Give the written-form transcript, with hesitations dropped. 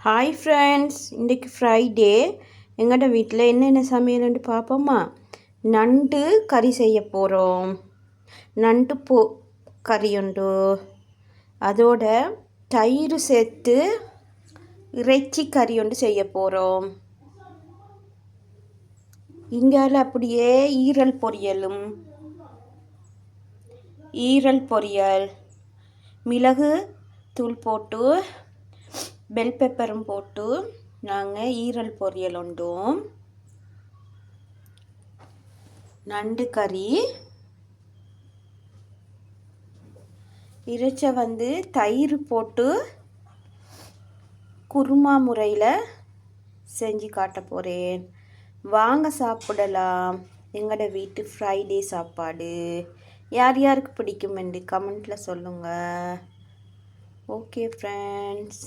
Hi friends, இன்றைக்கி Friday. எங்கள்ட வீட்டில் என்னென்ன சமையல்னு பார்ப்போமா? நண்டு கறி செய்ய போகிறோம். நண்டு கறி உண்டு. அதோட தயிர் சேர்த்து இறைச்சி கறி ஒன்று செய்ய போகிறோம். இங்கால அப்படியே ஈரல் பொரியல் மிளகு தூள் போட்டு பெல் பெப்பரும் போட்டு நாங்கள் ஈரல் பொரியல் உண்டோம். நண்டு கறி இறைச்ச தயிர் போட்டு குருமா முறையில் செஞ்சு காட்ட போகிறேன். வாங்க சாப்பிடலாம். எங்களோட வீட்டு ஃப்ரைடே சாப்பாடு யார் யாருக்கு பிடிக்கும் என்று கமெண்ட்டில் சொல்லுங்கள். Okay friends.